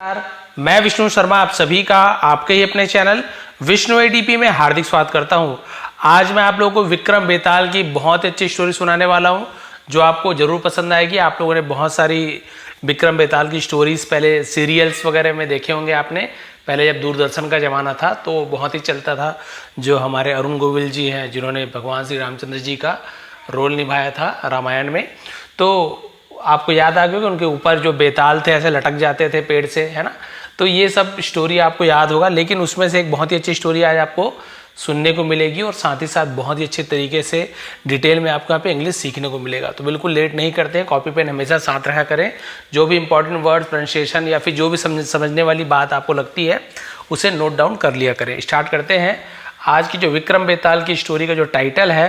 मैं विष्णु शर्मा आप सभी का आपके ही अपने चैनल विष्णु एडीपी में हार्दिक स्वागत करता हूं। आज मैं आप लोगों को विक्रम बेताल की बहुत अच्छी स्टोरी सुनाने वाला हूं जो आपको ज़रूर पसंद आएगी। आप लोगों ने बहुत सारी विक्रम बेताल की स्टोरीज पहले सीरियल्स वगैरह में देखे होंगे आपने। पहले जब दूरदर्शन का ज़माना था तो बहुत ही चलता था। जो हमारे अरुण गोविल जी हैं जिन्होंने भगवान श्री रामचंद्र जी का रोल निभाया था रामायण में, तो आपको याद आ गया कि उनके ऊपर जो बेताल थे ऐसे लटक जाते थे पेड़ से, है ना। तो ये सब स्टोरी आपको याद होगा, लेकिन उसमें से एक बहुत ही अच्छी स्टोरी आज आपको सुनने को मिलेगी और साथ ही साथ बहुत ही अच्छे तरीके से डिटेल में आपको यहाँ पे इंग्लिश सीखने को मिलेगा। तो बिल्कुल लेट नहीं करते हैं, कॉपी पेन हमेशा साथ रखा करें। जो भी इंपॉर्टेंट वर्ड प्रोनाउंसिएशन या फिर जो भी समझने वाली बात आपको लगती है उसे नोट डाउन कर लिया करें। स्टार्ट करते हैं आज की जो विक्रम बेताल की स्टोरी का जो टाइटल है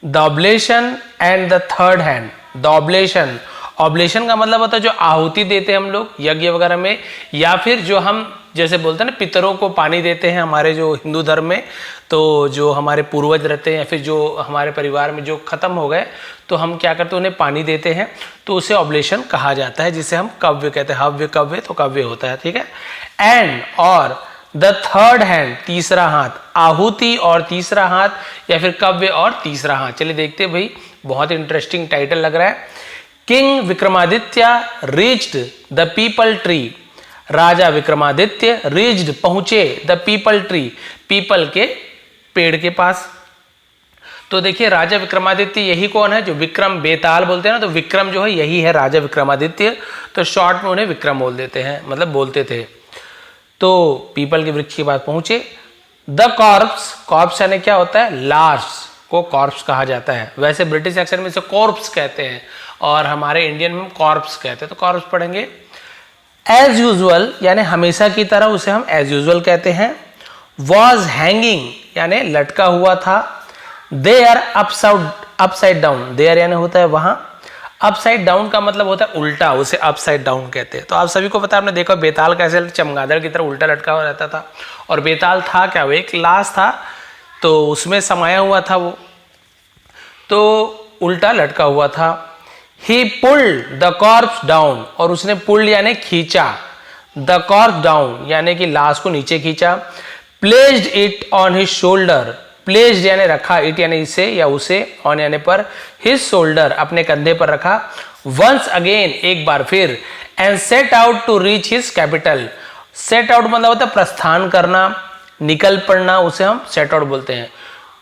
the oblation and the third hand. The oblation, oblation का मतलब होता है जो आहुति देते हैं हम लोग यज्ञ वगैरह में, या फिर जो हम जैसे बोलते हैं ना पितरों को पानी देते हैं हमारे जो हिंदू धर्म में। तो जो हमारे पूर्वज रहते हैं या फिर जो हमारे परिवार में जो खत्म हो गए तो हम क्या करते हैं उन्हें पानी देते हैं, तो उसे ऑब्लेशन कहा जाता है, जिसे हम कव्य कहते हैं। हव्य कव्य तो कव्य होता है, ठीक है। एंड और द थर्ड हैंड, तीसरा हाथ, आहुति और तीसरा हाथ, या फिर कव्य और तीसरा हाथ। चलिए देखते हैं भाई, बहुत इंटरेस्टिंग टाइटल लग रहा है। King Vikramaditya reached the people tree. Raja Vikramaditya reached पहुंचे द पीपल ट्री, पीपल के पेड़ के पास। तो देखिए राजा विक्रमादित्य यही कौन है जो विक्रम बेताल बोलते हैं ना, तो विक्रम जो है यही है राजा विक्रमादित्य। तो शॉर्ट में उन्हें विक्रम बोल देते हैं, मतलब बोलते थे। तो पीपल के वृक्ष के पास पहुंचे। द कॉर्प्स, कॉर्प्स यानी क्या होता है, लाश को कॉर्प्स कहा जाता है। वैसे ब्रिटिश एक्सेंट में इसे कॉर्प्स कहते हैं और हमारे इंडियन में कॉर्प्स कहते हैं, तो कॉर्प्स पढ़ेंगे। एज यूजुअल यानी हमेशा की तरह उसे हम एज यूजुअल कहते हैं। वॉज हैंगिंग यानी लटका हुआ था। देयर अपसाइड डाउन, देयर यानी होता है वहां। अपसाइड डाउन का मतलब होता है उल्टा, उसे अपसाइड डाउन कहते हैं। तो आप सभी को पता है, आपने देखा बेताल कैसे चमगादड़ की तरह उल्टा लटका हुआ रहता था। और बेताल था क्या, वो एक लाश था, तो उसमें समाया हुआ था वो, तो उल्टा लटका हुआ था। ही पुल्ड द कॉर्प्स डाउन, और उसने पुल्ड यानी खींचा, द कॉर्प्स डाउन यानी कि लाश को नीचे खींचा। Placed it on his shoulder, placed यानी रखा, इट यानी इसे या उसे, ऑन यानी पर, हिज शोल्डर अपने कंधे पर रखा। वंस अगेन एक बार फिर। And set out to reach his capital. Set out मतलब होता है प्रस्थान करना, निकल पड़ना, उसे हम सेट आउट बोलते हैं।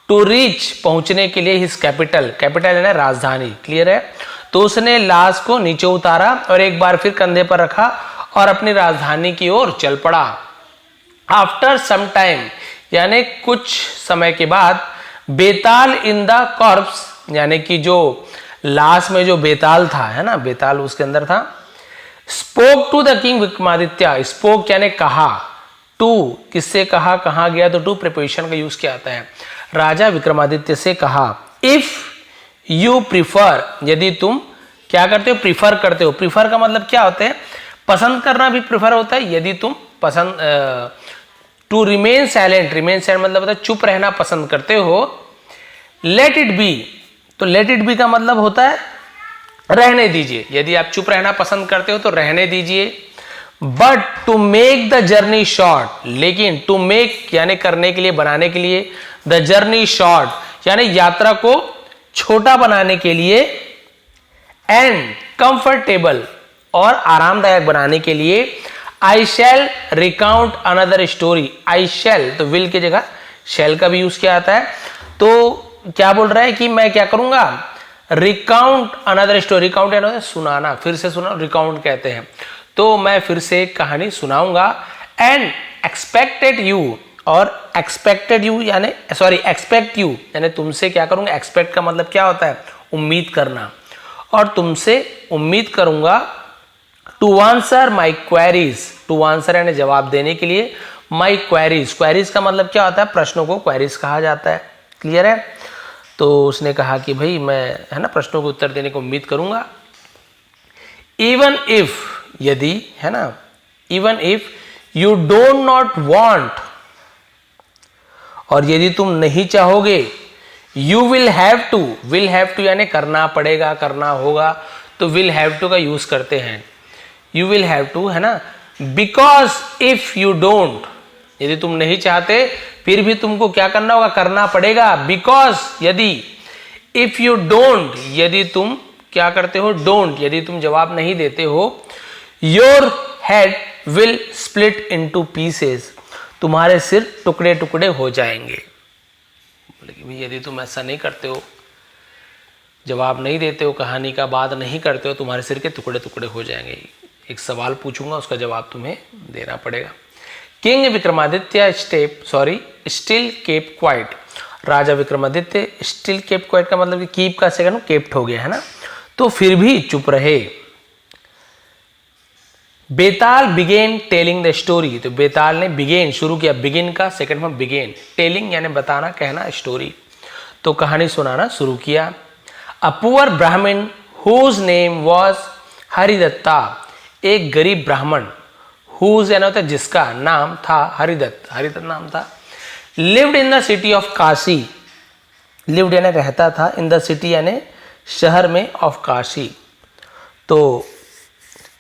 टू रीच पहुंचने के लिए हिज कैपिटल, कैपिटल यानी राजधानी, क्लियर है। तो उसने लाश को नीचे उतारा और एक बार फिर कंधे पर रखा और अपनी राजधानी की ओर चल पड़ा। आफ्टर सम टाइम यानी कुछ समय के बाद। बेताल इन द कॉर्प्स यानी कि जो लाश में जो बेताल था, है ना, बेताल उसके अंदर था। Spoke to the king Vikramaditya, spoke यानी कहा, टू किससे कहा, कहा गया, तो टू प्रीपोजिशन का यूज किया जाता है। राजा विक्रमादित्य से कहा। इफ यू प्रिफर, यदि तुम क्या करते हो, प्रिफर करते हो। प्रिफर का मतलब क्या होता है, पसंद करना भी प्रिफर होता है। यदि तुम पसंद, to remain silent, remain silent मतलब होता है चुप रहना पसंद करते हो। लेट इट बी, तो लेट इट बी का मतलब होता है रहने दीजिए। यदि आप चुप रहना पसंद करते हो तो रहने दीजिए। But to make the journey short, लेकिन टू मेक यानी करने के लिए, बनाने के लिए। द जर्नी शॉर्ट यानी यात्रा को छोटा बनाने के लिए। एंड कंफर्टेबल और आरामदायक बनाने के लिए। आई शैल रिकाउंट अनदर स्टोरी। आई शैल तो विल की जगह शैल का भी यूज किया जाता है। तो क्या बोल रहा है कि मैं क्या करूंगा, रिकाउंट अनदर स्टोरी। रिकाउंट यानी सुनाना, फिर से सुना, रिकाउंट कहते हैं। तो मैं फिर से एक कहानी सुनाऊंगा। एंड एक्सपेक्टेड यू, और एक्सपेक्टेड यू यानी सॉरी एक्सपेक्ट यू यानी तुमसे क्या करूंगा। एक्सपेक्ट का मतलब क्या होता है, उम्मीद करना। और तुमसे उम्मीद करूंगा to answer my queries, to answer यानी जवाब देने के लिए। माई क्वेरीज, क्वेरीज का मतलब क्या होता है, प्रश्नों को क्वेरीज कहा जाता है, क्लियर है। तो उसने कहा कि भाई मैं, है ना, प्रश्नों को उत्तर देने को उम्मीद करूंगा। इवन इफ, यदि, है ना, even if you don't not want, और यदि तुम नहीं चाहोगे। यू विल हैव टू यानी करना पड़ेगा, करना होगा, तो विल हैव टू का यूज करते हैं। यू विल हैव टू, है ना, बिकॉज इफ यू डोंट, यदि तुम नहीं चाहते फिर भी तुमको क्या करना होगा, करना पड़ेगा, बिकॉज यदि, इफ यू डोंट, यदि तुम क्या करते हो, डोंट, यदि तुम जवाब नहीं देते हो, your head will split into pieces, तुम्हारे सिर टुकड़े टुकड़े हो जाएंगे। बोले कि भाई यदि तुम ऐसा नहीं करते हो, जवाब नहीं देते हो, कहानी का बात नहीं करते हो, तुम्हारे सिर के टुकड़े टुकड़े हो जाएंगे। एक सवाल पूछूंगा, उसका जवाब तुम्हें देना पड़ेगा। King Vikramaditya still keep quiet, राजा विक्रमादित्य स्टिल केप क्वाइट का मतलब कि कीप का सेकंड केप्ट हो गया, है ना, तो फिर भी चुप रहे। बेताल बिगेन टेलिंग द स्टोरी, तो बेताल ने बिगेन शुरू किया, बिगिन का सेकंड फॉर्म बिगेन, टेलिंग यानी बताना, कहना, स्टोरी, तो कहानी सुनाना शुरू किया। अ पुअर ब्राह्मण हुज नेम वॉज हरिदत्ता, एक गरीब ब्राह्मण, हुज यानी होता है जिसका, नाम था हरिदत्त, हरिदत्त नाम था। Lived in the city of Kashi, lived यानी रहता था, इन द सिटी यानी शहर में, ऑफ काशी, तो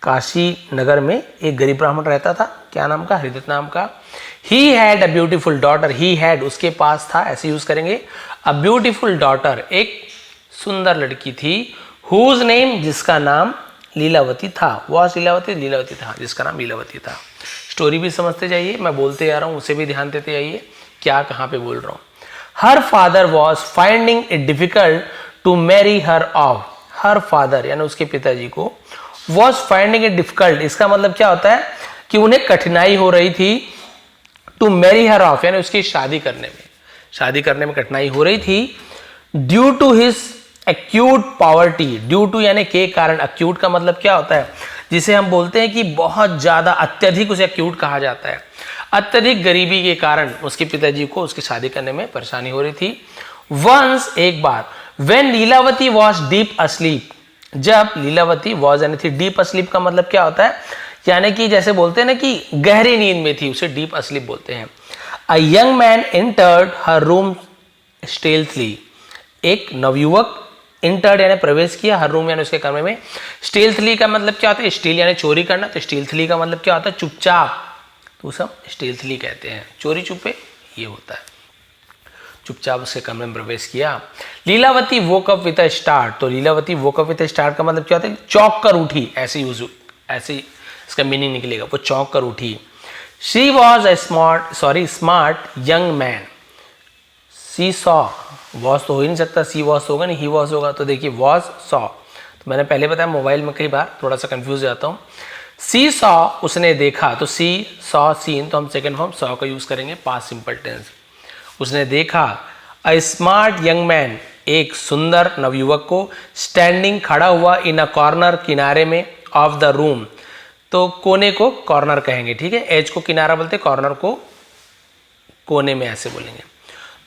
काशी नगर में एक गरीब ब्राह्मण रहता था, क्या नाम का, हरिदत्त नाम का। He had a beautiful daughter, he had उसके पास था, ऐसे यूज करेंगे, अ ब्यूटीफुल डॉटर एक सुंदर लड़की थी, हुज नेम जिसका नाम लीलावती था, वॉज लीलावती, लीलावती था जिसका नाम लीलावती था। स्टोरी भी समझते जाइए, मैं बोलते जा रहा हूँ उसे भी ध्यान देते जाइए क्या कहाँ पे बोल रहा हूँ। Her father was finding it difficult to marry her off, her father यानी उसके पिताजी को, वॉज फाइंडिंग इट डिफिकल्ट, इसका मतलब क्या होता है कि उन्हें कठिनाई हो रही थी, टू मैरी हर ऑफ यानी उसकी शादी करने में कठिनाई हो रही थी, due to his acute poverty, due to यानी के कारण, एक्यूट का मतलब क्या होता है, जिसे हम बोलते हैं कि बहुत ज्यादा, अत्यधिक, उसे एक्यूट कहा जाता है। अत्यधिक गरीबी के कारण उसके पिताजी को उसकी शादी करने में परेशानी हो रही थी। वंस एक बार, when Lilavati was deep asleep, जब लीलावती वॉज यानी थी, डीप अस्लीप का मतलब क्या होता है, यानी कि जैसे बोलते हैं ना कि गहरी नींद में थी, उसे डीप अस्लीप बोलते हैं। A young man entered her room stealthily, एक नवयुवक इंटर्ड यानी प्रवेश किया, हर रूम यानी उसके कमरे में। स्टील्थली का मतलब क्या होता है, स्टील यानी चोरी करना, तो स्टील्थली का मतलब क्या होता है, चुपचाप, तो सब स्टील्थली कहते हैं, चोरी छुपे ये होता है, चुपचाप उसके कमरे में प्रवेश किया। Lilavati woke up with a start, तो Lilavati woke up with a start का मतलब क्या होता है, चौंक कर उठी, ऐसे इसका मीनिंग निकलेगा, वो चौंक कर उठी। She was a smart young man, see saw, was तो हो ही नहीं सकता, सी वॉज होगा नहीं, ही वॉज होगा, तो देखिए वॉज सॉ, तो मैंने पहले बताया मोबाइल में कई बार थोड़ा सा कंफ्यूज हो जाता हूँ। सी सॉ उसने देखा, तो सी सॉ सीन, तो हम सेकंड फॉर्म सॉ का यूज करेंगे, पास्ट सिंपल टेंस। उसने देखा, अ स्मार्ट यंग मैन एक सुंदर नवयुवक को, स्टैंडिंग खड़ा हुआ, इन अ कॉर्नर किनारे में, ऑफ द रूम, तो कोने को कॉर्नर कहेंगे, ठीक है, एज को किनारा बोलते, कॉर्नर को कोने में ऐसे बोलेंगे।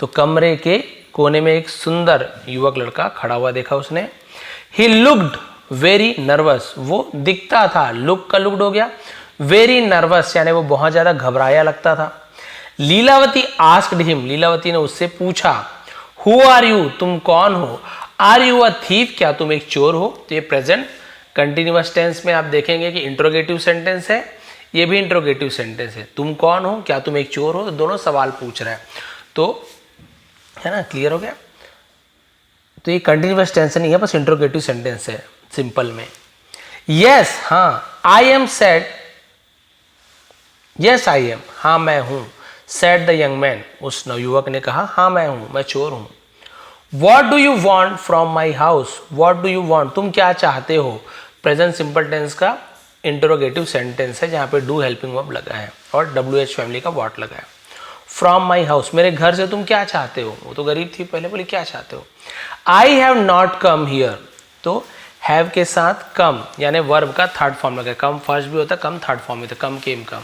तो कमरे के कोने में एक सुंदर युवक लड़का खड़ा हुआ देखा उसने। ही लुक्ड वेरी नर्वस, वो दिखता था, लुक का लुक्ड हो गया, वेरी नर्वस यानी वो बहुत ज्यादा घबराया लगता था। लीलावती आस्क्ड हिम, लीलावती ने उससे पूछा, हु आर यू, तुम कौन हो, आर यू अ थीफ, क्या तुम एक चोर हो। तो ये प्रेजेंट कंटिन्यूअस टेंस में आप देखेंगे कि इंट्रोगेटिव सेंटेंस है, ये भी इंट्रोगेटिव सेंटेंस है, तुम कौन हो, क्या तुम एक चोर हो, तो दोनों सवाल पूछ रहा है, तो है ना, क्लियर हो गया। तो ये कंटिन्यूअस टेंस नहीं है, बस इंट्रोगेटिव सेंटेंस है सिंपल में। यस हाँ, I am sad, yes I am, हाँ मैं हूं, सैड द यंग मैन, उस नवयुवक ने कहा, हाँ मैं हूं, मैं चोर हूं। What do you want from my house, what do you want, तुम क्या चाहते हो, प्रेजेंट सिंपल टेंस का इंट्रोगेटिव सेंटेंस है, जहां पे डू हेल्पिंग वर्ब लगा है और WH फैमिली का वॉट लगा है। फ्रॉम माई हाउस, मेरे घर से तुम क्या चाहते हो, वो तो गरीब थी, पहले बोली क्या चाहते हो। I have not come here, तो हैव के साथ कम यानी वर्ब का थर्ड फॉर्म लगा, कम फर्स्ट भी होता है, कम थर्ड फॉर्म होता है, कम केम कम।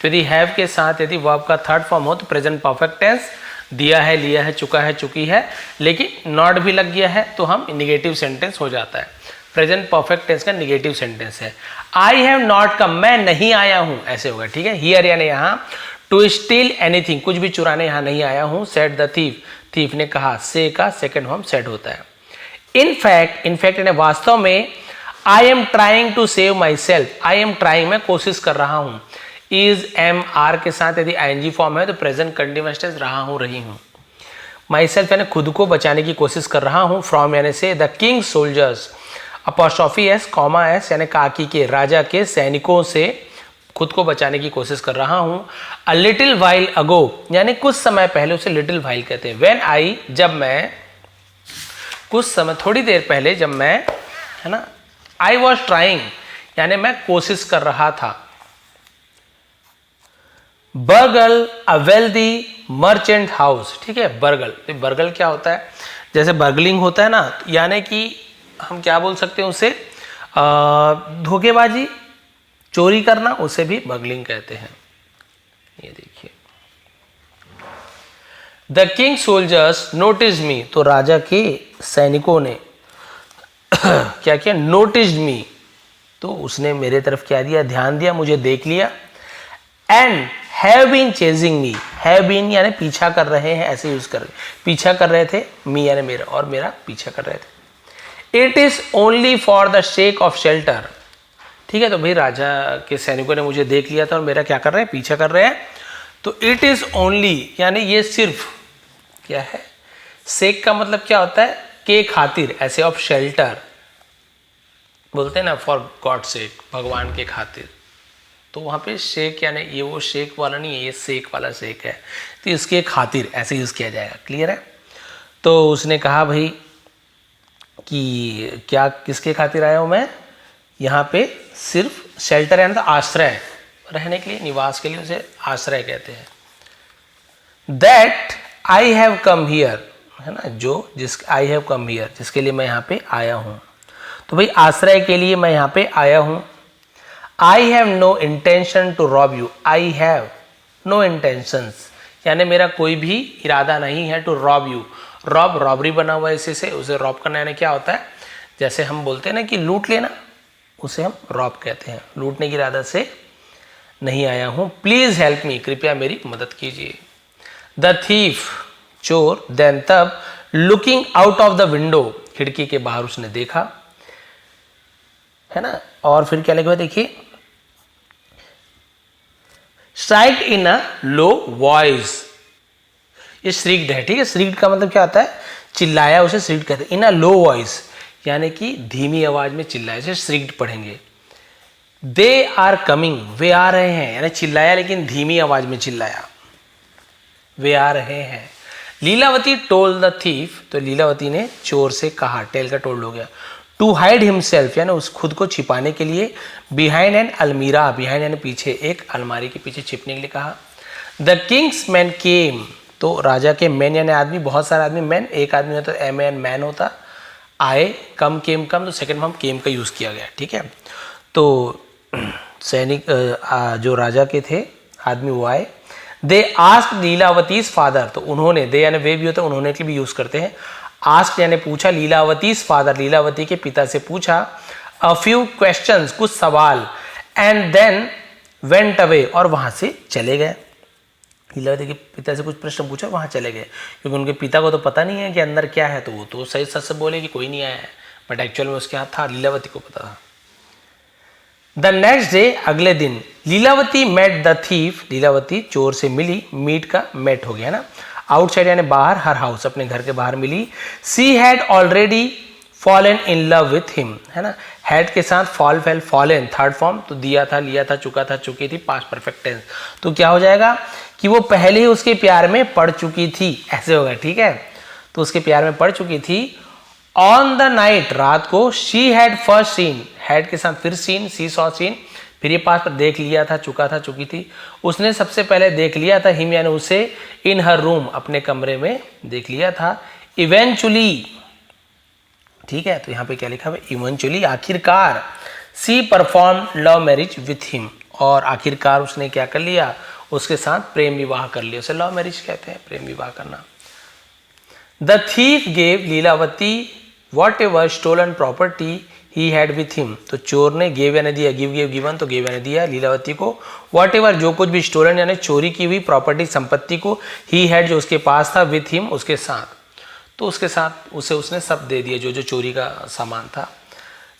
तो यदि हैव के साथ यदि वर्ब का थर्ड फॉर्म हो तो प्रेजेंट परफेक्ट टेंस, दिया है, लिया है, चुका है, चुकी है, लेकिन नॉट भी लग गया है तो हम निगेटिव सेंटेंस हो जाता है। प्रेजेंट परफेक्ट टेंस का निगेटिव सेंटेंस है। आई हैव नॉट कम, मैं नहीं आया हूं, ऐसे होगा, ठीक है। हियर यानी यहाँ, टू स्टील एनीथिंग, कुछ भी चुराने यहाँ नहीं आया हूँ। सेड द थीफ, थीफ ने कहा, से का सेकंड फॉर्म सेड होता है। इनफैक्ट, इनफैक्ट यानी वास्तव में, I am trying to save myself, I am trying मैं कोशिश कर रहा हूं, इज एम आर के साथ यदि आईएनजी फॉर्म है तो प्रेजेंट कंटिन्यूअस टेंस रहा हूं रही हूं। माई सेल्फ यानी खुद को बचाने की कोशिश कर रहा हूं, फ्रॉम यानी से, the king soldiers apostrophe S comma S यानी काकी के राजा के सैनिकों से खुद को बचाने की कोशिश कर रहा हूं। अ लिटिल वाइल अगो यानी कुछ समय पहले, उसे लिटिल वाइल कहते हैं। व्हेन आई जब मैं, कुछ समय थोड़ी देर पहले जब मैं, है ना, आई वॉज ट्राइंग यानी मैं कोशिश कर रहा था। Burgle a wealthy merchant house, ठीक है, बर्गल, तो बर्गल क्या होता है, जैसे बर्गलिंग होता है ना, यानी कि हम क्या बोल सकते हैं उसे, धोखेबाजी, चोरी करना, उसे भी बर्गलिंग कहते हैं। ये देखिए, द किंग सोल्जर्स नोटिस मी, तो राजा के सैनिकों ने क्या किया, नोटिस मी, तो उसने मेरे तरफ क्या दिया, ध्यान दिया, मुझे देख लिया। And have been chasing me, have been यानी पीछा कर रहे हैं, ऐसे यूज कर रहे, पीछा कर रहे थे, मी यानी मेरा, और मेरा पीछा कर रहे थे। It is only for the shake of shelter, ठीक है, तो भाई राजा के सैनिकों ने मुझे देख लिया था और मेरा क्या कर रहे हैं, पीछा कर रहे हैं। तो इट इज ओनली यानी ये सिर्फ क्या है, शेक का मतलब क्या होता है, के खातिर, ऐसे ऑफ शेल्टर बोलते हैं ना, फॉर गॉड सेक, भगवान के खातिर, तो वहाँ पे शेक यानी ये वो शेक वाला नहीं है, ये सेक वाला शेक है, तो इसके खातिर ऐसे यूज़ किया जाएगा। क्लियर है। तो उसने कहा भाई कि क्या, किसके खातिर आया हूँ मैं, यहाँ पे सिर्फ शेल्टर यानी तो आश्रय, रहने के लिए, निवास के लिए उसे आश्रय कहते हैं। That I have come here, है ना, जो जिस आई हैव कम हियर, जिसके लिए मैं यहाँ पे आया हूँ, तो भाई आश्रय के लिए मैं यहाँ पे आया हूँ। I have no intention to rob you, I have no intentions यानी मेरा कोई भी इरादा नहीं है, to rob you, rob robbery बना हुआ है इसी से, उसे रॉब करना यानी क्या होता है, जैसे हम बोलते हैं ना कि लूट लेना, उसे हम रॉब कहते हैं, लूटने की इरादा से नहीं आया हूँ। प्लीज हेल्प मी, कृपया मेरी मदद कीजिए। द थीफ, चोर, देन तब, looking out of the window, खिड़की के बाहर उसने देखा, है ना, और फिर क्या लिखा हुआ देखिए, strike in a low voice, ये श्रीक्ड है, ठीक है, श्रीक्ड का मतलब क्या होता है, चिल्लाया, उसे श्रीक्ड कहते हैं। इन अ लो वॉइस यानी कि धीमी आवाज में चिल्लाया, इसे श्रीक्ड पढ़ेंगे। दे आर कमिंग, वे आ रहे हैं, यानी चिल्लाया लेकिन धीमी आवाज में चिल्लाया, वे आ रहे हैं। लीलावती टोल्ड द थीफ, तो लीलावती ने चोर से कहा, टेल का टोल्ड हो गया। टू हाइड हिमसेल्फ यानी उस खुद को छिपाने के लिए, बिहाइंड एन अलमीरा, बिहाइंड यानी पीछे, एक अलमारी के पीछे छिपने के लिए कहा। द किंग्स मैन केम, तो राजा के मैन यानी आदमी, बहुत सारे आदमी, मैन एक आदमी होता है, एम एन मैन होता, आए, कम केम कम, तो सेकंड में हम केम का यूज किया गया, ठीक है। तो सैनिक जो राजा के थे आदमी वो आए। दे आस्क लीलावतीज फादर, तो उन्होंने, दे यानी वे भी होता है, उन्होंने के लिए भी यूज करते हैं। आस्क यानी पूछा, लीलावतीज फादर, लीलावती के पिता से पूछा। अ फ्यू क्वेश्चंस, कुछ सवाल। एंड देन वेंट अवे, और वहां से चले गए। लीलावती के पिता से कुछ प्रश्न पूछा, वहां चले गए, क्योंकि उनके पिता को तो पता नहीं है कि अंदर क्या है, तो वो तो सही सच बोले कि कोई नहीं आया है, बट एक्चुअल में उसके हाथ था, लीलावती को पता था। द नेक्स्ट डे, अगले दिन, Lilavati met the thief, Lilavati चोर से मिली, मीट का मेट हो गया ना, आउटसाइड यानी बाहर, हर हाउस, अपने घर के बाहर मिली। She had already fallen in love with him, है ना, हैड के साथ fall, fell, fallen third form, तो दिया था, लिया था, चुका था, चुकी थी, पास्ट परफेक्ट टेंस, तो क्या हो जाएगा कि वो पहले ही उसके प्यार में पड़ चुकी थी, ऐसे होगा, ठीक है, तो उसके प्यार में पड़ चुकी थी। ऑन द नाइट, रात को, she had first seen, had के साथ फिर सीन, सी सॉ सीन, फिर ये पास पर देख लिया था, चुका था, चुकी थी, उसने सबसे पहले देख लिया था, हिम यानी उसे, इन हर रूम, अपने कमरे में देख लिया था। इवेंचुअली, ठीक है, तो यहाँ पे क्या लिखा है, इवेंचुअली, आखिरकार। She perform love marriage with him, और आखिरकार उसने क्या कर लिया, उसके साथ प्रेम विवाह कर लिया, उसे लव मैरिज कहते हैं, प्रेम विवाह करना। The thief gave Lilavati whatever stolen property he had with him, तो चोर ने गेव यानी दिया, गिव गेव गिवन, तो गेव यानी दिया लीलावती को, वॉट एवर जो कुछ भी, स्टोलन यानी चोरी की हुई, प्रॉपर्टी संपत्ति को, ही हैड जो उसके पास था, विथ हिम उसके साथ, तो उसके साथ उसे उसने सब दे दिया, जो जो चोरी का सामान था।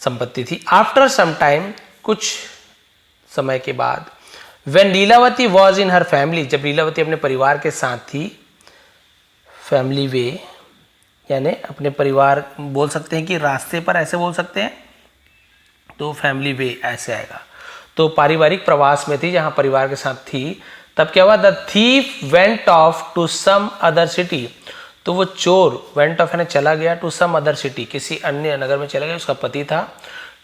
संपत्ति थी। आफ्टर सम टाइम, कुछ समय के बाद, when Lilavati was in her family, जब लीलावती अपने परिवार के साथ थी, फैमिली वे यानी अपने परिवार, बोल सकते हैं कि रास्ते पर, ऐसे बोल सकते हैं, तो फैमिली वे ऐसे आएगा। तो पारिवारिक प्रवास में थी जहां परिवार के साथ थी, तब क्या हुआ, the thief went off to some other city, तो वो चोर, वेंट ऑफ यानी चला गया, टू सम अदर सिटी, किसी अन्य नगर में चला गया, उसका पति था,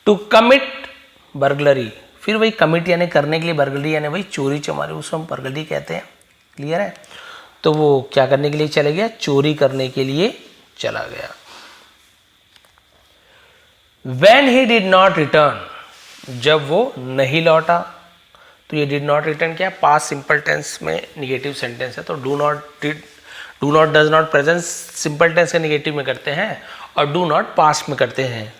टू कमिट बर्गलरी, फिर वही कमिट यानी करने के लिए, बर्गलरी यानी वही चोरी चमारी, उसको हम बर्गलरी कहते हैं, क्लियर है। तो वो क्या करने के लिए चला गया, चोरी करने के लिए चला गया। When he did not return, जब वो नहीं लौटा, तो ये did not return क्या, पास्ट सिंपल टेंस में निगेटिव सेंटेंस है, तो do not does not present simple tense के निगेटिव में करते हैं और do not पास्ट में करते हैं।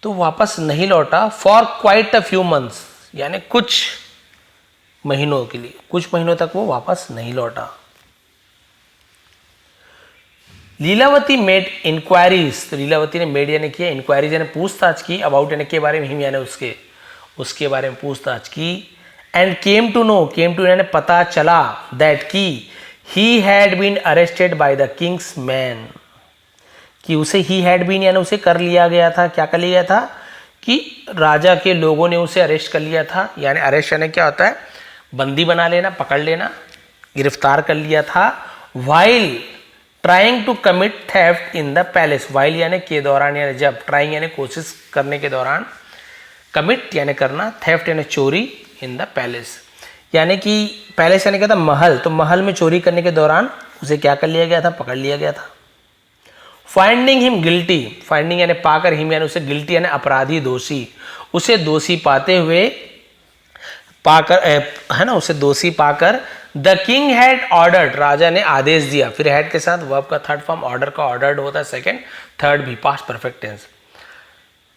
तो वापस नहीं लौटा for quite a few months, यानी कुछ महीनों के लिए, कुछ महीनों तक वो वापस नहीं लौटा। लीलावती मेड इंक्वायरीज, तो लीलावती ने मेड यानी किया, इंक्वायरीज यानी पूछताछ की, अबाउट यानी के बारे में, हिम यानी उसके बारे में पूछताछ की, and came to know, came to यानी पता चला, दैट की he had been arrested by the king's man, कि उसे ही हैड बीन यानी उसे कर लिया गया था, क्या कर लिया गया था, कि राजा के लोगों ने उसे अरेस्ट कर लिया था, यानी अरेस्ट यानी क्या होता है, बंदी बना लेना, पकड़ लेना, गिरफ्तार कर लिया था, while trying to commit theft in the palace, while यानी के दौरान, यानी जब, ट्राइंग यानी कोशिश करने के दौरान, कमिट यानी करना, थेफ्ट यानी चोरी, इन द पैलेस यानी कि पैलेस यानी क्या था, महल, तो महल में चोरी करने के दौरान उसे क्या कर लिया गया था, पकड़ लिया गया था। फाइंडिंग हिम गिल्टी, फाइंडिंग यानी पाकर, हिम यानी उसे, गिल्टी यानी अपराधी, दोषी, उसे दोषी पाते हुए, पाकर है ना, उसे दोषी पाकर, द किंग हैड ऑर्डर्ड, राजा ने आदेश दिया, फिर हैड के साथ वर्ब का थर्ड फॉर्म, ऑर्डर का ऑर्डर्ड होता है सेकंड, थर्ड भी past perfect tense,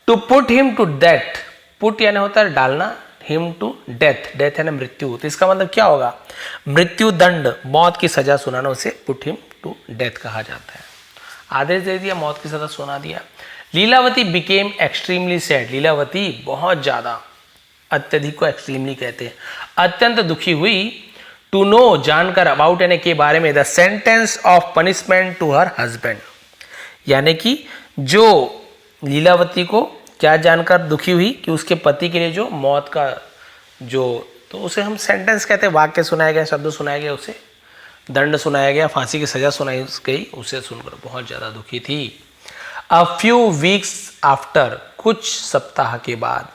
to put him to death, put यानी होता है डालना, हिम टू डेथ, डेथ यानी मृत्यु, तो इसका मतलब क्या होगा, मृत्यु दंड, मौत की सजा सुनाना, उसे पुट हिम टू डेथ कहा जाता है। आदेश दे दिया, मौत की सजा सुना दिया। Lilavati became extremely sad, Lilavati बहुत ज्यादा, अत्यधिक को एक्सट्रीमली कहते हैं, अत्यंत दुखी हुई, टू नो जानकर, अबाउट यानी के बारे में, the sentence of punishment to her husband, यानी कि जो लीलावती को क्या जानकर दुखी हुई कि उसके पति के लिए जो मौत का जो, तो उसे हम सेंटेंस कहते हैं, वाक्य सुनाया गया, शब्द सुनाया गया, उसे दंड सुनाया गया, फांसी की सजा सुनाई गई, उसे सुनकर बहुत ज्यादा दुखी थी। अ फ्यू वीक्स आफ्टर, कुछ सप्ताह के बाद,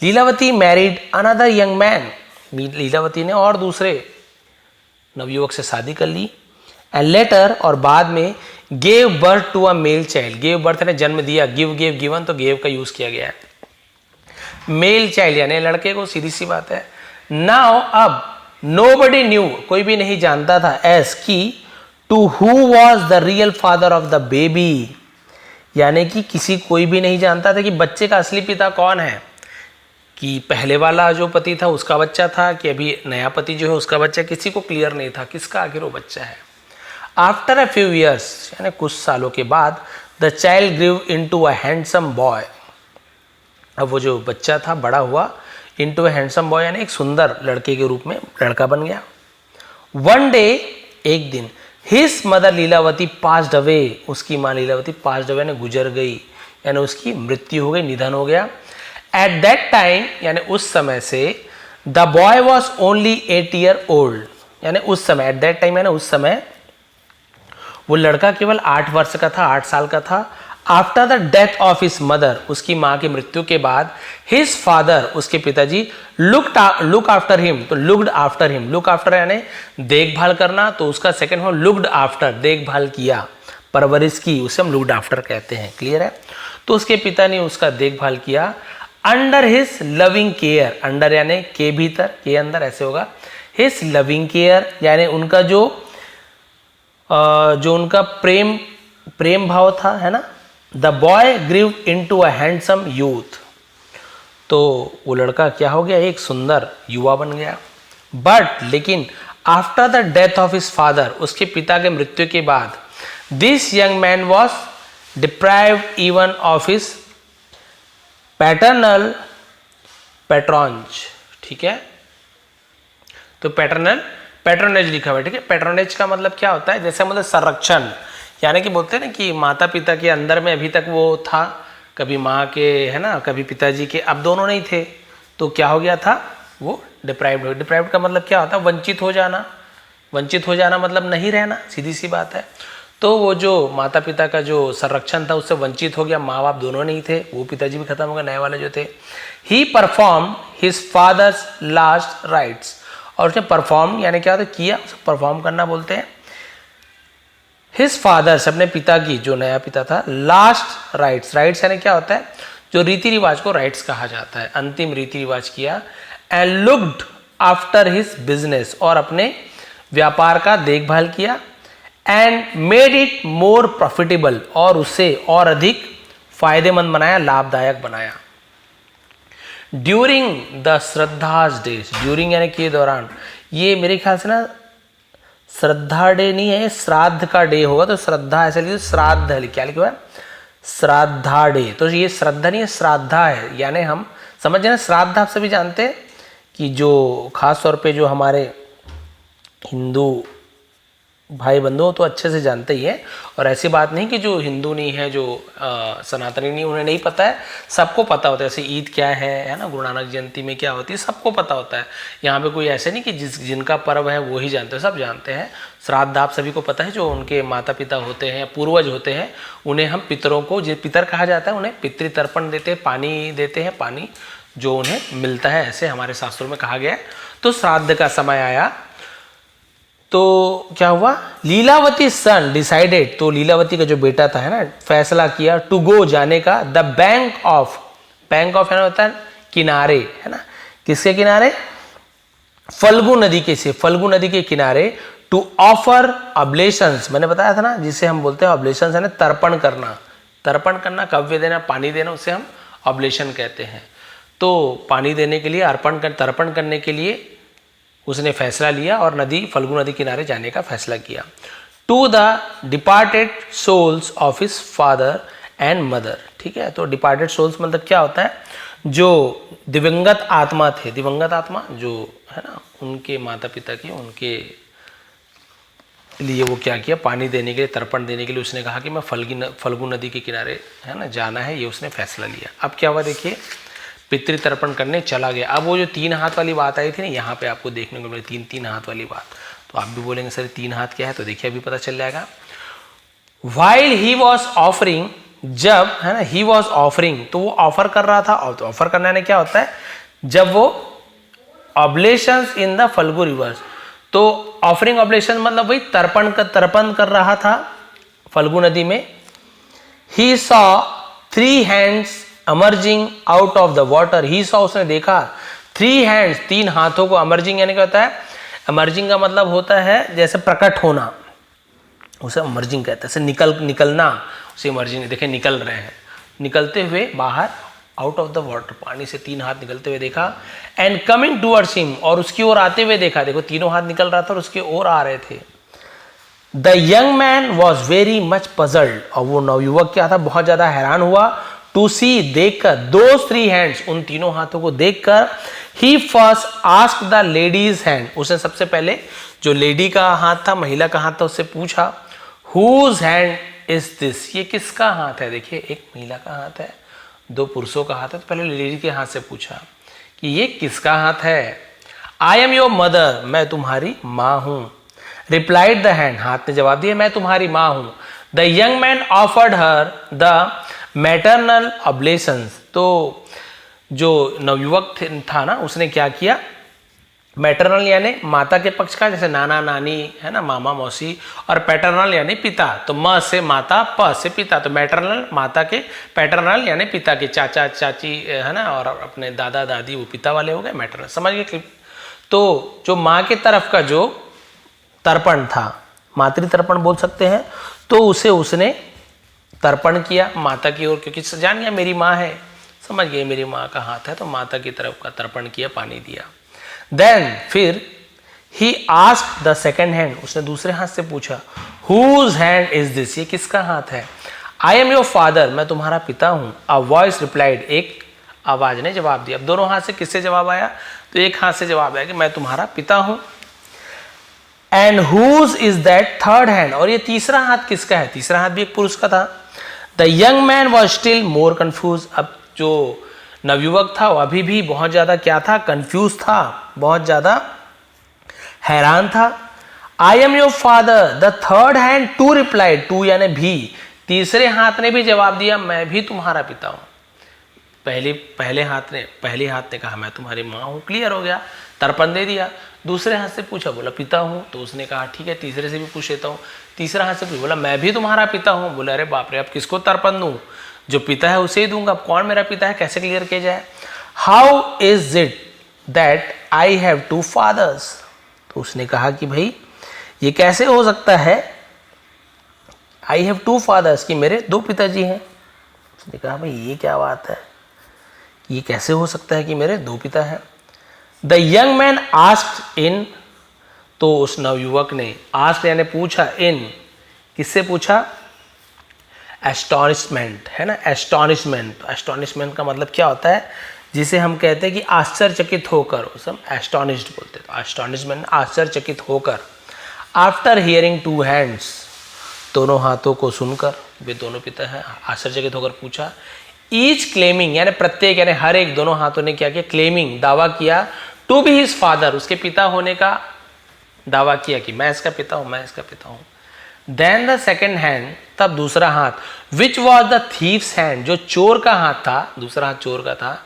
Lilavati married another young man, Lilavati ने और दूसरे नवयुवक से शादी कर ली, एंड लेटर और बाद में, gave birth to a male child, gave birth ने जन्म दिया, गिव गेव गिवन, तो गेव का यूज किया गया है, मेल चाइल्ड यानी लड़के को, सीधी सी बात है। नाउ अब, नोबडी न्यू, कोई भी नहीं जानता था, एस की, to who was the real father of the baby, यानी कि किसी, कोई भी नहीं जानता था कि बच्चे का असली पिता कौन है, कि पहले वाला जो पति था उसका बच्चा था, कि अभी नया पति जो है उसका बच्चा, किसी को क्लियर नहीं था किसका आखिर वो बच्चा है। आफ्टर अ फ्यू ईयर्स यानी कुछ सालों के बाद, the child grew into a handsome boy, अब वो जो बच्चा था बड़ा हुआ, इनटू अ हैंडसम बॉय यानी एक सुंदर लड़के के रूप में लड़का बन गया। वन डे, एक दिन, his mother Lilavati passed away, उसकी माँ लीलावती पास्ड अवे ने गुजर गई, यानी उसकी मृत्यु हो गई, निधन हो गया। एट दैट टाइम यानी उस समय से, the boy was only 8 years old, यानी उस समय, एट दैट टाइम यानी उस समय, वो लड़का केवल 8 वर्ष का था, 8 साल का था। After the death of his mother, उसकी माँ की मृत्यु के बाद, हिज फादर, उसके पिताजी, लुक आफ्टर हिम, तो looked after him, look after यानी देखभाल करना, तो उसका सेकंड फॉर्म लुक्ड आफ्टर, देखभाल किया, परवरिश की, उसे हम लुक्ड आफ्टर कहते हैं, क्लियर है। तो उसके पिता ने उसका देखभाल किया, under his loving care, under यानी के भीतर, के अंदर, ऐसे होगा, हिज लविंग केयर यानी उनका जो उनका प्रेम भाव था, है ना। The boy grew into a handsome youth, तो वो लड़का क्या हो गया, एक सुंदर युवा बन गया। बट लेकिन after the death of his father, उसके पिता के मृत्यु के बाद, this young man was deprived even of his paternal patrons, ठीक है। तो पैटर्नल पैट्रोनेज लिखा हुआ है, ठीक है। पैट्रोनेज का मतलब क्या होता है, जैसे मतलब संरक्षण, यानी कि बोलते हैं ना कि माता पिता के अंदर में अभी तक वो था, कभी माँ के है ना, कभी पिताजी के, अब दोनों नहीं थे, तो क्या हो गया था, वो डिप्राइव्ड हो। डिप्राइव्ड का मतलब क्या होता है, वंचित हो जाना। वंचित हो जाना मतलब नहीं रहना, सीधी सी बात है। तो वो जो माता पिता का जो संरक्षण था उससे वंचित हो गया, माँ बाप दोनों नहीं थे, वो पिताजी भी खत्म हो गए, नए वाले जो थे। He perform his father's last rites, और उसने परफॉर्म यानी क्या होता है, किया, परफॉर्म करना बोलते हैं। हिज फादर्स अपने पिता की, जो नया पिता था, लास्ट राइट्स, राइट्स यानी क्या होता है, जो रीति रिवाज को राइट्स कहा जाता है, अंतिम रीति रिवाज किया। And looked after his business, और अपने व्यापार का देखभाल किया। And made it more profitable, और उसे और अधिक फायदेमंद बनाया, लाभदायक बनाया। ड्यूरिंग द श्रद्धाज डेज, ड्यूरिंग यानी के दौरान, ये मेरे ख्याल से ना श्रद्धा डे नहीं है, श्राद्ध का डे होगा, तो श्रद्धा ऐसे लिखिए, श्राद्ध क्या लिखा है, श्राद्धा डे। तो ये श्रद्धा नहीं है, श्राद्धा है, यानी हम समझ ना, श्राद्ध आप सभी जानते हैं कि जो खास तौर पे जो हमारे हिंदू भाई बंधु तो अच्छे से जानते ही है, और ऐसी बात नहीं कि जो हिंदू नहीं है, जो सनातनी नहीं, उन्हें नहीं पता है, सबको पता होता है। जैसे ईद क्या है ना, गुरु नानक जयंती में क्या होती है, सबको पता होता है। यहाँ पे कोई ऐसे नहीं कि जिनका पर्व है वो ही जानते हैं, सब जानते हैं। श्राद्ध आप सभी को पता है, जो उनके माता पिता होते हैं, पूर्वज होते हैं, उन्हें हम पितरों को, जो पितर कहा जाता है, उन्हें पितृतर्पण देते हैं, पानी देते हैं, पानी जो उन्हें मिलता है, ऐसे हमारे शास्त्रों में कहा गया है। तो श्राद्ध का समय आया, तो क्या हुआ, लीलावती सन डिसाइडेड, तो लीलावती का जो बेटा था है ना, फैसला किया, टू गो जाने का, the bank of, bank of है ना होता है किनारे, है ना, किसके किनारे, फल्गु नदी के, से फल्गु नदी के किनारे, टू ऑफर ऑब्लेशंस, मैंने बताया था ना, जिसे हम बोलते हैं ऑब्लेशंस, है ना, तर्पण करना। तर्पण करना, कव्य देना, पानी देना, उसे हम ऑब्लेशन कहते हैं। तो पानी देने के लिए, अर्पण कर, तर्पण करने के लिए उसने फैसला लिया, और नदी, फल्गु नदी किनारे जाने का फैसला किया। To the departed souls of his father and mother, ठीक है। तो डिपार्टेड सोल्स मतलब क्या होता है, जो दिवंगत आत्मा थे, दिवंगत आत्मा जो है ना, उनके माता पिता की, उनके लिए वो क्या किया, पानी देने के लिए, तर्पण देने के लिए उसने कहा कि मैं फल्गु नदी के किनारे है ना जाना है, ये उसने फैसला लिया। अब क्या हुआ देखिए, पितृतर्पण करने चला गया। अब वो जो 3 हाथ वाली बात आई थी ना, यहाँ पे आपको देखने को मिली 3 हाथ वाली बात, तो आप भी बोलेंगे सर 3 हाथ क्या है, तो देखिए अभी पता चल जाएगा। वाइल ही वॉज ऑफरिंग, जब है ना, ही वॉज ऑफरिंग, तो वो ऑफर कर रहा था, और तो ऑफर करने में क्या होता है, जब वो oblations in the Falgu rivers, तो ऑफरिंग ऑब्लेशन मतलब वही तर्पण कर रहा था फल्गु नदी में। He saw 3 hands emerging out of the water, he saw, उसने देखा, 3 हैंड्स, 3 हाथों को, अमर्जिंग यानी क्या होता है, अमर्जिंग का मतलब होता है जैसे प्रकट होना, उसे अमर्जिंग कहते हैं, निकलना, उसे अमर्जिंग, देखे निकल रहे हैं, निकलते हुए बाहर, आउट ऑफ द वाटर, पानी से 3 हाथ निकलते हुए देखा। एंड कमिंग टूवर्ड्स हिम, और उसकी ओर आते हुए देखा, देखो तीनों हाथ निकल रहा था और उसकी ओर आ रहे थे। The young man was very much puzzled, और वो नवयुवक क्या था, बहुत ज्यादा हैरान हुआ, टू सी, देखकर, दोज 3 हैंड्स, उन तीनों हाथों को देखकर। He first asked the lady's hand, उसने सबसे पहले जो लेडी का हाथ था, महिला का हाथ था, उससे पूछा, हुज हैंड इज दिस, ये किसका हाथ है। देखिए एक महिला का हाथ है, 2 पुरुषों का हाथ है, तो पहले लेडी के हाथ से पूछा कि ये किसका हाथ है। आई एम योर मदर, मैं तुम्हारी माँ हूं। रिप्लाइड द हैंड, हाथ ने जवाब दिया, मैं तुम्हारी माँ हूं। The young man offered her the maternal ऑब्लेशंस, तो जो नवयुवक था ना, उसने क्या किया, मैटरनल यानी माता के पक्ष का, जैसे नाना नानी है ना, मामा मौसी, और पैटर्नल यानी पिता, तो म से माता, प से पिता, तो मैटरनल माता के, पैटर्नल यानी पिता के, चाचा चाची है ना, और अपने दादा दादी वो पिता वाले हो गए, मैटरनल, समझ गए क्लिप। तो जो माँ के तरफ का जो तर्पण था, मातृ तर्पण बोल सकते हैं, तो उसे उसने तर्पण किया माता की ओर, क्योंकि जान गया मेरी माँ है, समझ गए मेरी माँ का हाथ है, तो माता की तरफ का तर्पण किया, पानी दिया। देन फिर he asked the second hand, उसने दूसरे हाथ से पूछा, हुज हैंड इज दिस, ये किसका हाथ है। आई एम योर फादर, मैं तुम्हारा पिता हूं। अ वॉइस रिप्लाइड, एक आवाज ने जवाब दिया। अब दोनों हाथ से किससे जवाब आया? तो एक हाथ से जवाब आया कि मैं तुम्हारा पिता हूं। And whose is that third hand, और ये तीसरा हाथ किसका है? तीसरा हाथ भी एक पुरुष का था। The young man was still more confuse, अब जो नवयुवक था वो अभी भी बहुत ज्यादा क्या था? कंफ्यूज था, बहुत ज्यादा हैरान था। I am your father, the third hand too replied, too यानी भी, तीसरे हाथ ने भी जवाब दिया मैं भी तुम्हारा पिता हूं। पहले हाथ ने कहा मैं तुम्हारी माँ हूं, क्लियर हो गया, तर्पण दे दिया। दूसरे हाथ से पूछा, बोला पिता हूं, तो उसने कहा ठीक है तीसरे से भी पूछ लेता हूं। तीसरा हाथ से पूछा, बोला मैं भी तुम्हारा पिता हूं। बोला अरे बाप रे, अब किसको तर्पण दूं? जो पिता है उसे ही दूंगा, अब कौन मेरा पिता है, कैसे क्लियर किया जाए? How is it that I have two fathers, तो उसने कहा कि भाई ये कैसे हो सकता है, आई हैव टू फादर्स, कि मेरे दो पिताजी हैं। उसने कहा भाई ये क्या बात है, ये कैसे हो सकता है कि मेरे दो पिता हैं? The young man asked in, तो उस नवयुवक ने आस्क्ड यानी पूछा, इन किससे पूछा? एस्टॉनिशमेंट, है ना, एस्टॉनिशमेंट। एस्टॉनिशमेंट का मतलब क्या होता है? जिसे हम कहते हैं कि आश्चर्यचकित होकर, उसे हम एस्टॉनिश्ड बोलते हैं। तो एस्टॉनिशमेंट आश्चर्यचकित होकर। आफ्टर हियरिंग टू हैंड्स, दोनों हाथों को सुनकर, वे दोनों पिता हैं, आश्चर्यचकित होकर पूछा। ईच क्लेमिंग यानी प्रत्येक यानी हर एक, दोनों हाथों ने क्या किया? क्लेमिंग, दावा किया, टू बी हिज फादर, उसके पिता होने का दावा किया कि मैं इसका पिता हूं, मैं इसका पिता हूं। देन द सेकेंड हैंड, तब दूसरा हाथ, which was the thieves hand, जो चोर का हाथ था, दूसरा हाथ चोर का था,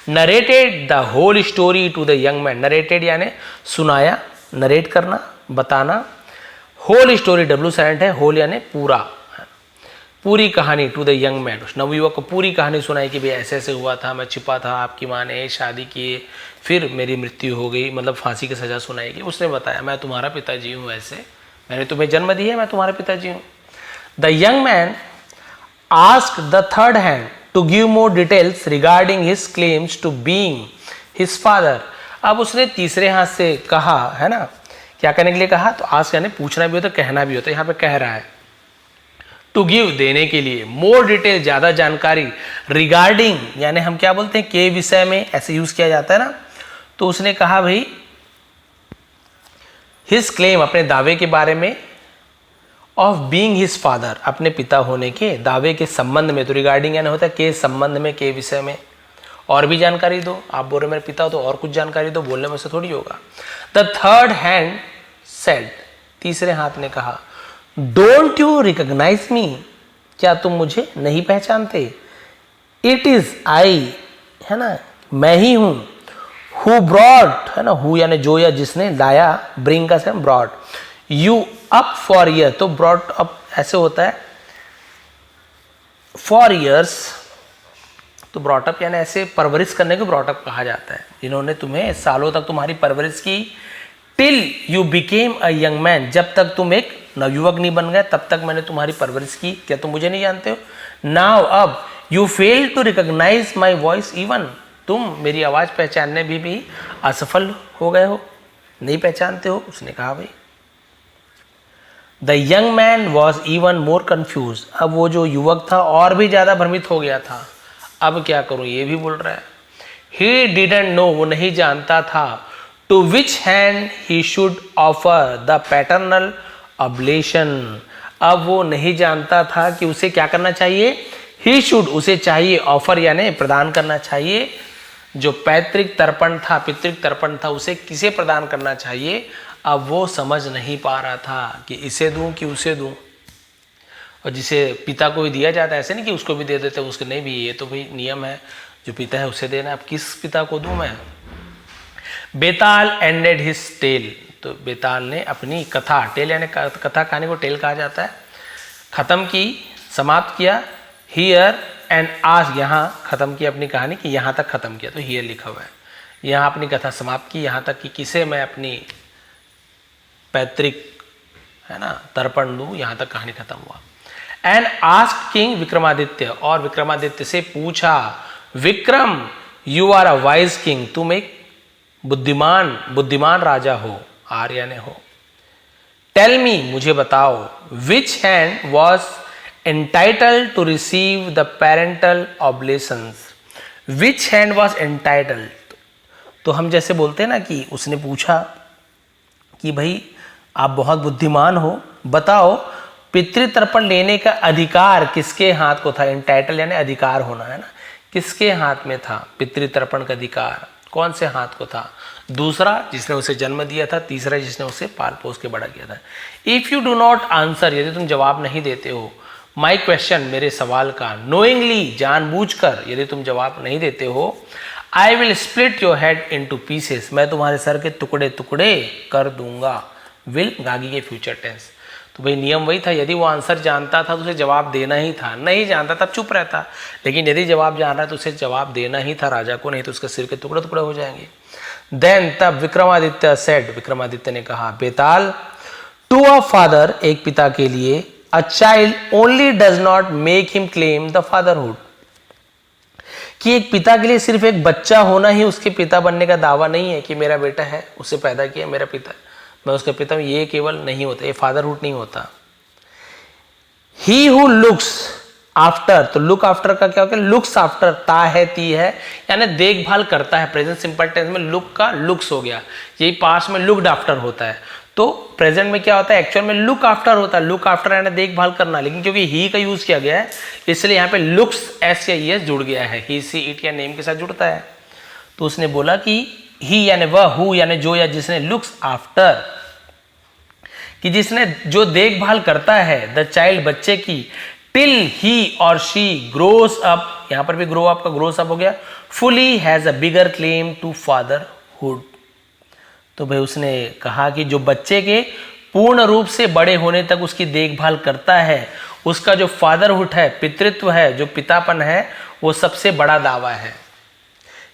narrated the whole story to the young man, narrated यानी सुनाया, नरेट करना, बताना, होल स्टोरी, डब्ल्यू साइलेंट है, होल यानी पूरा, पूरी कहानी, टू द यंग मैन, उस नवयुवक को पूरी कहानी सुनाई कि भाई ऐसे ऐसे हुआ था, मैं छिपा था, आपकी माँ ने शादी किए, फिर मेरी मृत्यु हो गई, मतलब फांसी की सजा सुनाई गई। उसने बताया मैं तुम्हारा पिताजी हूँ, ऐसे मैंने तुम्हें जन्म दिया, मैं तुम्हारे पिताजी हूँ। The young man asked the third hand to give more details regarding his claims to being his father, अब उसने तीसरे हाथ से कहा, है ना, क्या करने के लिए कहा? तो आस्क यानी पूछना भी होता है, कहना भी होता है, यहाँ पे कह रहा है टू गिव, देने के लिए, मोर डिटेल, ज्यादा जानकारी, रिगार्डिंग यानी हम क्या बोलते हैं, के विषय में, ऐसे यूज किया जाता है ना। तो उसने कहा भाई हिज क्लेम, अपने दावे के बारे में, ऑफ बीइंग हिज फादर, अपने पिता होने के दावे के संबंध में। तो रिगार्डिंग यानी होता है के संबंध में, के विषय में, और भी जानकारी दो। आप बोल रहे मेरे पिता हो तो और कुछ जानकारी दो, बोलने में से थोड़ी होगा। द थर्ड हैंड सेड, तीसरे हाथ ने कहा, डोंट यू रिकॉग्नाइज मी, क्या तुम मुझे नहीं पहचानते? इट इज आई, है ना, मैं ही हूं। हु ब्रॉट, है ना, हु यानी जो या जिसने, लाया, ब्रिंग का same brought, you up for year, तो ब्रॉट अप ऐसे होता है फॉर ईयर्स, तो ब्रॉटअप यानी ऐसे परवरिश करने को ब्रॉटअप कहा जाता है, जिन्होंने तुम्हें सालों तक तुम्हारी परवरिश की। Till you became a young man, जब तक तुम एक नवयुवक नहीं बन गए तब तक मैंने तुम्हारी परवरिश की, क्या तुम मुझे नहीं जानते हो? नाउ अब, you fail to recognise my voice even, तुम मेरी आवाज पहचानने भी असफल हो गए हो, नहीं पहचानते हो। उसने कहा भाई। The young man was even more confuse, अब वो जो युवक था और भी ज्यादा भ्रमित हो गया था, अब क्या करूं, ये भी बोल रहा है। ही डिडंट नो, वो नहीं जानता था, to which hand he should offer the paternal oblation, अब वो नहीं जानता था कि उसे क्या करना चाहिए, ही शुड, उसे चाहिए, ऑफर यानी प्रदान करना चाहिए, जो पैतृक तर्पण था, पितृक तर्पण था, उसे किसे प्रदान करना चाहिए। अब वो समझ नहीं पा रहा था कि इसे दूं कि उसे दूं, और जिसे पिता को ही दिया जाता है, ऐसे नहीं कि उसको भी दे देते, उसको नहीं भी, ये तो भाई नियम है, जो पिता है उसे देना, अब किस पिता को दूं मैं। बेताल एंडेड हिज टेल, तो बेताल ने अपनी कथा, टेल यानी कथा कहानी को टेल कहा जाता है, खत्म की, समाप्त किया। हियर एंड आज, यहाँ खत्म की अपनी कहानी की, यहाँ तक खत्म किया, तो हियर लिखा हुआ है, यहाँ अपनी कथा समाप्त की, यहाँ तक कि किसे मैं अपनी पैतृक, है ना, तर्पण दूं, यहाँ तक कहानी खत्म हुआ। एंड आस्क्ड किंग विक्रमादित्य, और विक्रमादित्य से पूछा, Vikram you are a wise king, तुम एक बुद्धिमान राजा हो, आर्य ने हो। टेल मी, मुझे बताओ, which hand was entitled to receive the parental oblations, which hand was entitled, तो हम जैसे बोलते हैं ना कि उसने पूछा कि भाई आप बहुत बुद्धिमान हो, बताओ पितृतर्पण लेने का अधिकार किसके हाथ को था। एंटाइटल यानी अधिकार होना है ना, किसके हाथ में था पितृतर्पण का अधिकार, कौन से हाथ को था। दूसरा जिसने उसे जन्म दिया था, तीसरा जिसने उसे पाल पोस के बड़ा किया था। If you do not answer, यदि तुम जवाब नहीं देते हो माई क्वेश्चन, मेरे सवाल का, नोइंगली जानबूझकर यदि तुम जवाब नहीं देते हो, I will split your head into pieces, मैं तुम्हारे सर के टुकड़े टुकड़े कर दूंगा। विल गागी के फ्यूचर टेंस। तो भाई नियम वही था, यदि वो आंसर जानता था तो उसे जवाब देना ही था, नहीं जानता तब चुप रहता, लेकिन यदि जवाब जान रहा है तो उसे जवाब देना ही था राजा को, नहीं तो उसके सिर के टुकड़े टुकड़े हो जाएंगे। देन तब विक्रमादित्य सेड, विक्रमादित्य ने कहा, बेताल टू अ फादर, एक पिता के लिए, a child only does not make him claim the fatherhood, कि एक पिता के लिए सिर्फ एक बच्चा होना ही उसके पिता बनने का दावा नहीं है कि मेरा बेटा है, उसे पैदा किया मेरा पिता, मैं उसका पिता हूं, ये केवल नहीं होता, ये फादरहुड नहीं होता। ही हु लुक्स आफ्टर, तो लुक आफ्टर का क्या होता है, लुक्स आफ्टर, ता है ती है, यानी देखभाल करता है। प्रेजेंट सिंपल टेंस में लुक का लुक्स हो गया, यही पास्ट में लुक्ड आफ्टर होता है। तो प्रेजेंट में क्या होता है, एक्चुअल में लुक आफ्टर होता है, लुक आफ्टर यानी देखभाल करना, लेकिन क्योंकि ही का यूज किया गया है इसलिए यहाँ पे लुक्स एस या ईएस जुड़ गया है, ही सी इट या नेम के साथ जुड़ता है। तो उसने बोला कि ही यानी वह, हु यानी जो या जिसने, लुक्स आफ्टर कि जिसने जो देखभाल करता है, द चाइल्ड बच्चे की, टिल ही और शी ग्रोस अप, यहां पर भी ग्रो अप का ग्रोस अप हो गया, fully has a bigger claim to fatherhood. तो भाई उसने कहा कि जो बच्चे के पूर्ण रूप से बड़े होने तक उसकी देखभाल करता है, उसका जो फादरहुड है, पितृत्व है, जो पितापन है, वो सबसे बड़ा दावा है।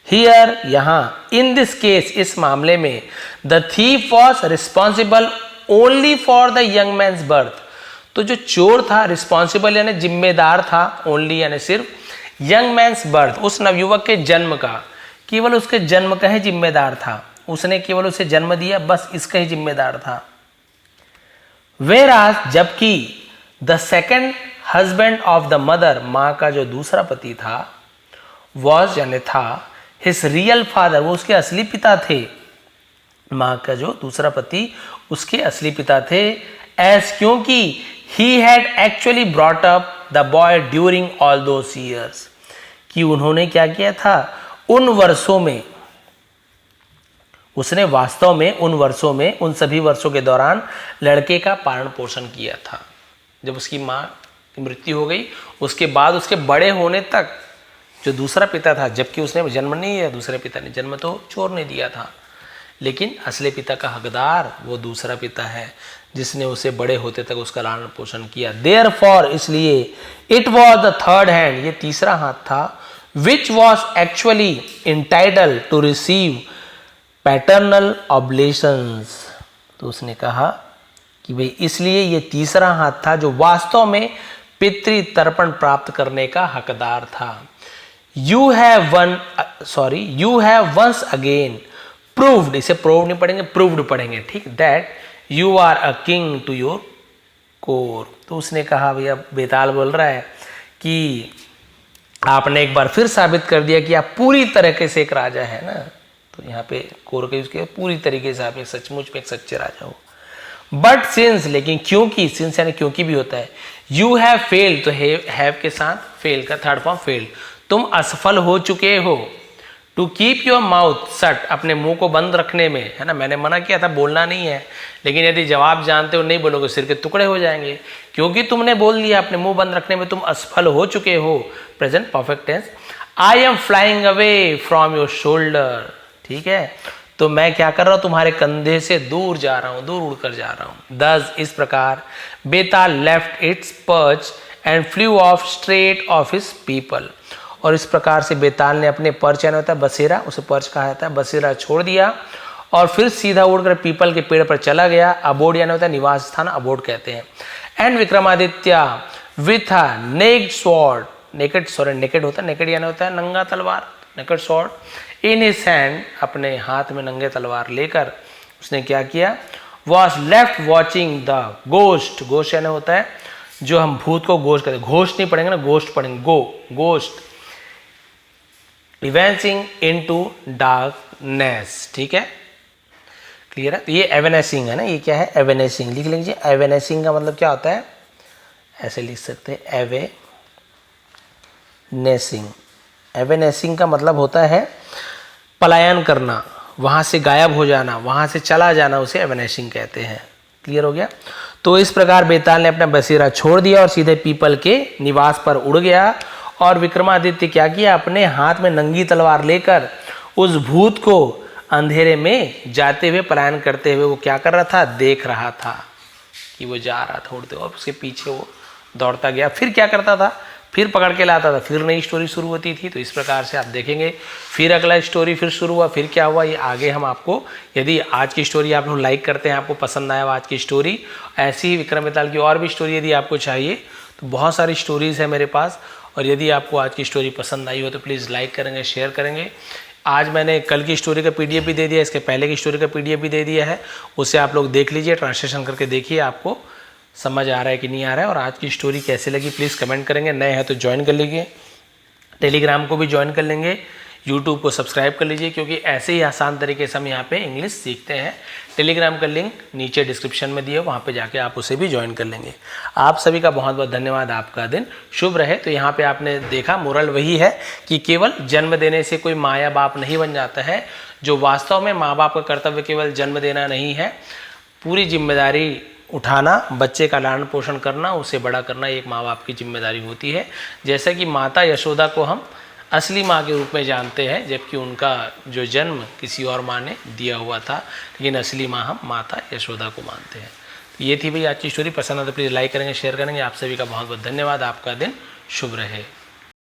हियर यहां, इन दिस केस, इस मामले में, the thief was responsible only for the young man's birth, तो जो चोर था रिस्पॉन्सिबल यानी जिम्मेदार था, ओनली यानी सिर्फ, यंग मैन्स बर्थ, उस नवयुवक के जन्म का, केवल उसके जन्म का ही जिम्मेदार था, उसने केवल उसे जन्म दिया, बस इसका ही जिम्मेदार था। वेराज, जबकि the second husband of the mother, मां का जो दूसरा पति था, वॉज यानी था, हिज रियल फादर, वो उसके असली पिता थे, मां का जो दूसरा पति उसके असली पिता थे, एज क्योंकि he had actually brought up the boy during all those years, कि उन्होंने क्या किया था, उन वर्षों में, उसने वास्तव में उन वर्षों में, उन सभी वर्षों के दौरान लड़के का पालन पोषण किया था। जब उसकी मां की मृत्यु हो गई उसके बाद उसके बड़े होने तक जो दूसरा पिता था, जबकि उसने जन्म नहीं दिया, दूसरे पिता ने जन्म तो चोर ने दिया था, लेकिन असली पिता का हकदार वो दूसरा पिता है जिसने उसे बड़े होते तक उसका लालन पोषण किया। देयरफॉर, इसलिए, it was the third hand, ये तीसरा हाथ था, which was actually entitled to receive paternal oblations, तो उसने कहा कि भाई इसलिए ये तीसरा हाथ था जो वास्तव में पितृतर्पण प्राप्त करने का हकदार था। You have once again proved, इसे प्रूव नहीं पढ़ेंगे, प्रूव्ड पढ़ेंगे, ठीक, that you are a king to your core. तो उसने कहा, भैया बेताल बोल रहा है कि आपने एक बार फिर साबित कर दिया कि आप पूरी तरीके से एक राजा है ना, तो यहाँ पे कोर का यूज किया, पूरी तरीके से आप एक सचमुच में एक सच्चे राजा हो। बट सिंस, लेकिन क्योंकि, सिंस यानी क्योंकि भी होता है, यू हैव फेल्ड, तो हैव के साथ फेल का थर्ड फॉर्म फेल्ड, तुम असफल हो चुके हो, to keep your mouth shut, अपने मुंह को बंद रखने में, है ना, मैंने मना किया था बोलना नहीं है, लेकिन यदि जवाब जानते हो नहीं बोलोगे सिर के टुकड़े हो जाएंगे, क्योंकि तुमने बोल दिया अपने मुंह बंद रखने में तुम असफल हो चुके हो। Present perfect tense, I am flying away from your shoulder, ठीक है, तो मैं क्या कर रहा हूं, तुम्हारे कंधे से दूर जा रहा हूं, दूर उड़कर जा रहा हूं। दस, इस प्रकार, Betal left its perch and flew off straight of his peepal, और इस प्रकार से बेताल ने अपने पर्च यानी होता है बसेरा, उसे पर्च कहा जाता है, बसेरा छोड़ दिया और फिर सीधा उड़कर पीपल के पेड़ पर चला गया। अबोर्ड यानी होता है निवास स्थान, अबोर्ड कहते हैं। And Vikramaditya with a naked sword, naked होता है, नेकेड यानी होता है नंगा तलवार, naked sword, in his hand, अपने हाथ में नंगे तलवार लेकर उसने क्या किया, was left watching the ghost, ghost यानी होता है जो हम भूत को गोश्त कहते हैं, घोस्ट नहीं पढ़ेंगे ना, गोश्त पढ़ेंगे, गोश्त, इवेंसिंग इनटू डार्कनेस। ठीक है, क्लियर है। तो ये एवेनेसिंग है ना, ये क्या है, एवेनेसिंग। लिख लीजिए, एवेनेसिंग का मतलब क्या होता है, ऐसे लिख सकते हैं, एवेनेसिंग। एवेनेसिंग का मतलब होता है पलायन करना, वहाँ से गायब हो जाना, वहाँ से चला जाना, उसे एवेनेसिंग कहते हैं। क्लियर हो गया। तो इस प्रकार बेताल ने अपना बसेरा छोड़ दिया और सीधे पीपल के निवास पर उड़ गया। और विक्रमादित्य क्या किया, अपने हाथ में नंगी तलवार लेकर उस भूत को अंधेरे में जाते हुए, पलायन करते हुए वो क्या कर रहा था, देख रहा था कि वो जा रहा था उड़ते, और उसके पीछे वो दौड़ता गया। फिर क्या करता था, फिर पकड़ के लाता था, फिर नई स्टोरी शुरू होती थी। तो इस प्रकार से आप देखेंगे, फिर अगला स्टोरी फिर शुरू हुआ, फिर क्या हुआ, ये आगे हम आपको, यदि आज की स्टोरी आप लोग लाइक करते हैं, आपको पसंद आया आज की स्टोरी, ऐसी ही विक्रम बेताल की और भी स्टोरी यदि आपको चाहिए तो बहुत सारी स्टोरीज़ है मेरे पास। और यदि आपको आज की स्टोरी पसंद आई हो तो प्लीज़ लाइक करेंगे, शेयर करेंगे। आज मैंने कल की स्टोरी का पीडीएफ भी दे दिया, इसके पहले की स्टोरी का पीडीएफ भी दे दिया है, उसे आप लोग देख लीजिए, ट्रांसलेशन करके देखिए, आपको समझ आ रहा है कि नहीं आ रहा है। और आज की स्टोरी कैसे लगी प्लीज़ कमेंट करेंगे। नए हैं तो ज्वाइन कर लीजिए, टेलीग्राम को भी ज्वाइन कर लेंगे, यूट्यूब को सब्सक्राइब कर लीजिए, क्योंकि ऐसे ही आसान तरीके से हम यहाँ पे इंग्लिश सीखते हैं। टेलीग्राम का लिंक नीचे डिस्क्रिप्शन में दिया, वहाँ पे जाके आप उसे भी ज्वाइन कर लेंगे। आप सभी का बहुत बहुत धन्यवाद, आपका दिन शुभ रहे। तो यहाँ पे आपने देखा, मोरल वही है कि केवल जन्म देने से कोई माँ या बाप नहीं बन जाता है। जो वास्तव में माँ बाप का कर्तव्य केवल जन्म देना नहीं है, पूरी जिम्मेदारी उठाना, बच्चे का लालन पोषण करना, उसे बड़ा करना एक माँ बाप की जिम्मेदारी होती है। जैसे कि माता यशोदा को हम असली माँ के रूप में जानते हैं, जबकि उनका जो जन्म किसी और माँ ने दिया हुआ था, लेकिन असली माँ हम माता यशोदा को मानते हैं। तो ये थी भाई आज की स्टोरी। पसंद है तो प्लीज़ लाइक करेंगे, शेयर करेंगे। आप सभी का बहुत बहुत धन्यवाद, आपका दिन शुभ रहे।